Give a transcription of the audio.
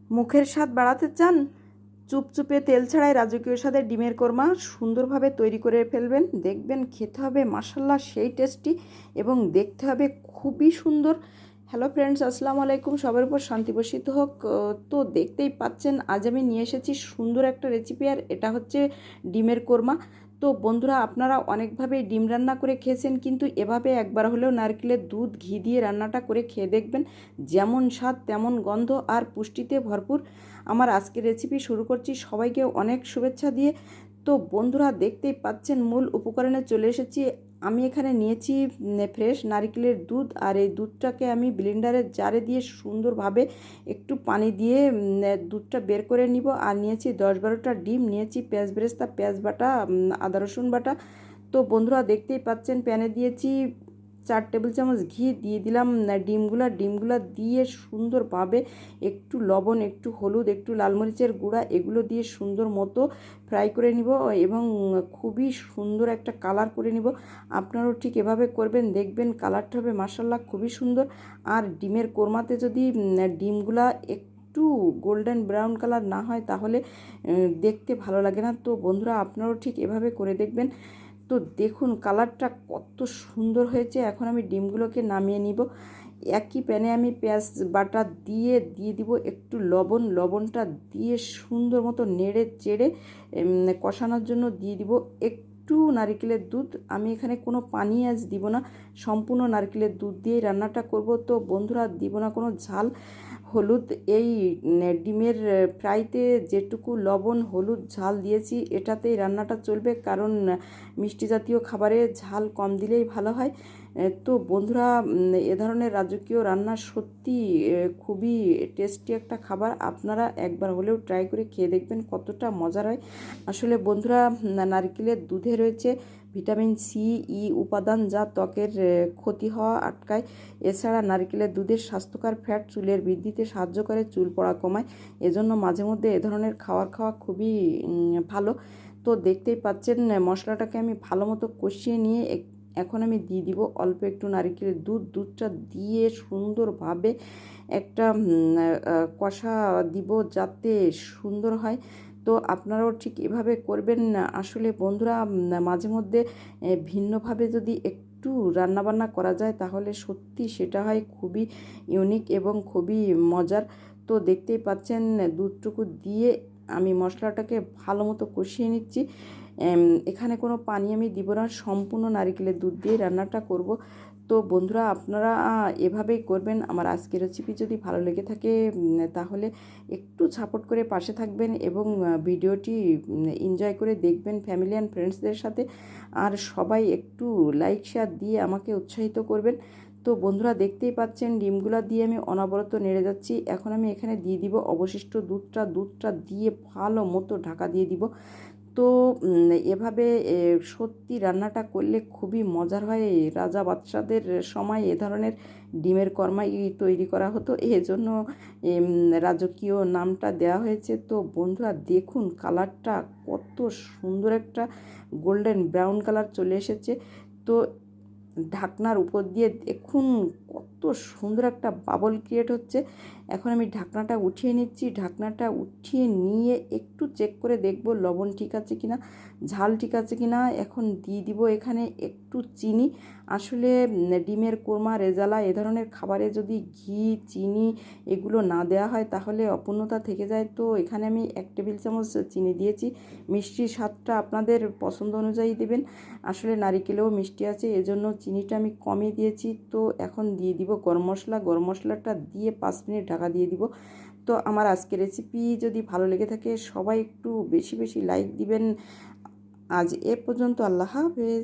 মুখের স্বাদ বাড়াতে চান? চুপচুপে তেল ছাড়াই রাজকীয় স্বাদের ডিমের কোরমা সুন্দরভাবে তৈরি করে ফেলবেন। দেখবেন খেতে হবে মাশাল্লাহ সেই টেস্টি এবং দেখতে হবে খুবই সুন্দর। হ্যালো ফ্রেন্ডস, আসসালামু আলাইকুম। সবার উপর শান্তি বর্ষিত হোক। তো দেখতেই পাচ্ছেন আজ আমি নিয়ে এসেছি সুন্দর একটা রেসিপি, আর এটা হচ্ছে ডিমের কোরমা। তো বন্ধুরা, আপনারা অনেকভাবেই ডিম রান্না করে খেয়েছেন, কিন্তু এভাবে একবার হলেও নারকেলের দুধ ঘি দিয়ে রান্নাটা করে খেয়ে দেখবেন। যেমন স্বাদ তেমন গন্ধ আর পুষ্টিতে ভরপুর। আমার আজকের রেসিপি শুরু করছি সবাইকে অনেক শুভেচ্ছা দিয়ে। তো বন্ধুরা, দেখতেই পাচ্ছেন মূল উপকরণে চলে এসেছি। আমি এখানে নিয়েছি ফ্রেশ নারকেলের দুধ, আর এই দুধটাকে আমি ব্লেন্ডারের জারে দিয়ে সুন্দরভাবে একটু পানি দিয়ে দুধটা বের করে নিব। আর নিয়েছি 10-12টা ডিম, নিয়েছি পেঁয়াজ বেরেস্তা, পেঁয়াজ বাটা, আদা রসুন বাটা। তো বন্ধুরা, দেখতেই পাচ্ছেন প্যানে দিয়েছি 4 টেবিল চামচ ঘি, দিয়ে দিলাম ডিমগুলা দিয়ে সুন্দরভাবে একটু লবণ, একটু হলুদ, একটু লাল মরিচের গুঁড়া এগুলো দিয়ে সুন্দর মতো ফ্রাই করে নিব এবং খুবই সুন্দর একটা কালার করে নিব। আপনারাও ঠিক এভাবে করবেন, দেখবেন কালারটা হবে মাশাল্লাহ খুবই সুন্দর। আর ডিমের কোরমাতে যদি ডিমগুলা একটু গোল্ডেন ব্রাউন কালার না হয় তাহলে দেখতে ভালো লাগে না। তো বন্ধুরা, আপনারাও ঠিক এভাবে করে দেখবেন। তো দেখুন কালারটা কত সুন্দর হয়েছে। এখন আমি ডিমগুলোকে নামিয়ে নিব। একই প্যানে আমি পেঁয়াজ বাটা দিয়ে দিব একটু লবণটা দিয়ে সুন্দর মতো নেড়ে চেড়ে কষানোর জন্য দিয়ে দিব একটু নারকেলের দুধ। আমি এখানে কোনো পানি আজ দিব না, সম্পূর্ণ নারকেলের দুধ দিয়েই রান্নাটা করব। তো বন্ধুরা, দিব না কোনো ঝাল। হলুদ এই ডিমের ফ্রাইতে যেটুকু লবণ হলুদ ঝাল দিয়েছি এটাতেই রান্নাটা চলবে, কারণ মিষ্টি জাতীয় খাবারে ঝাল কম দিলেই ভালো হয়। তো বন্ধুরা, এ ধরনের রাজকীয় রান্না সত্যি খুবই টেস্টি একটা খাবার। আপনারা একবার হলেও ট্রাই করে খেয়ে দেখবেন কতটা মজার হয়। আসলে বন্ধুরা, নারকেলের দুধে রয়েছে ভিটামিন সি, ই উপাদান, যা ত্বকের ক্ষতি হওয়া আটকায়। এছাড়া নারকেলের দুধের স্বাস্থ্যকর ফ্যাট চুলের বৃদ্ধিতে সাহায্য করে, চুল পড়া কমায়। এজন্য মাঝে মধ্যে এ ধরনের খাওয়া খুবই ভালো। তো দেখতেই পাচ্ছেন মশলাটাকে আমি ভালো মতো কষিয়ে নিয়ে এখন আমি দিয়ে দিব অল্প একটু নারকেলের দুধটা দিয়ে সুন্দরভাবে একটা কষা দিব যাতে সুন্দর হয়। তো আপনারাও ঠিক এভাবে করবেন। আসলে বন্ধুরা, মাঝে মধ্যে ভিন্নভাবে যদি একটু রান্নাবান্না করা যায় তাহলে সত্যি সেটা হয় খুবই ইউনিক এবং খুবই মজার। তো দেখতেই পাচ্ছেন দুধটুকু দিয়ে আমি মশলাটাকে ভালো মতো কষিয়ে নিচ্ছি। এখানে কোনো পানি আমি দিব না, সম্পূর্ণ নারকেলের দুধ দিয়ে রান্নাটা করব। তো বন্ধুরা, আপনারা এভাবেই করবেন। আমার আজকের রেসিপি যদি ভালো লেগে থাকে তাহলে একটু সাপোর্ট করে পাশে থাকবেন এবং ভিডিওটি এনজয় করে দেখবেন ফ্যামিলি অ্যান্ড ফ্রেন্ডসদের সাথে। আর সবাই একটু লাইক শেয়ার দিয়ে আমাকে উৎসাহিত করবেন। তো বন্ধুরা, দেখতেই পাচ্ছেন ডিমগুলো দিয়ে আমি অনবরত নেড়ে যাচ্ছি। এখন আমি এখানে দিয়ে দিব অবশিষ্ট দুধটা দিয়ে ভালো মতো ঢাকা দিয়ে দিব। তো এভাবে সত্যি রান্নাটা করলে খুবই মজার হয়। রাজা বাদশাদের সময় এ ধরনের ডিমের কর্মাই তৈরি করা হতো, এজন্য রাজকীয় নামটা দেওয়া হয়েছে। তো বন্ধুরা, দেখুন কালারটা কত সুন্দর একটা গোল্ডেন ব্রাউন কালার চলে এসেছে। তো ঢাকনার উপর দিয়ে দেখুন কত সুন্দর একটা বাবল ক্রিয়েট হচ্ছে। এখন আমি ঢাকনাটা উঠিয়ে নিচ্ছি। ঢাকনাটা উঠিয়ে নিয়ে একটু চেক করে দেখব লবণ ঠিক আছে কিনা, ঝাল ঠিক আছে কিনা। এখন দিয়ে দিব এখানে একটু চিনি। আসলে ডিমের কোরমা, রেজালা এ ধরনের খাবারে যদি ঘি, চিনি এগুলো না দেওয়া হয় তাহলে অপূর্ণতা থেকে যায়। তো এখানে আমি 1 টেবিল চামচ চিনি দিয়েছি। মিষ্টির স্বাদটা আপনাদের পছন্দ অনুযায়ী দেবেন। আসলে নারিকেলেও মিষ্টি আছে, এজন্য চিনিটা আমি কমই দিয়েছি। তো এখন দিয়ে দিব গরম মশলাটা দিয়ে 5 মিনিট ঢাকা দিয়ে দিব। তো আমার আজকের রেসিপি যদি ভালো লেগে থাকে সবাই একটু বেশি বেশি লাইক দিবেন। আজ এ পর্যন্ত, আল্লাহ হাফেজ।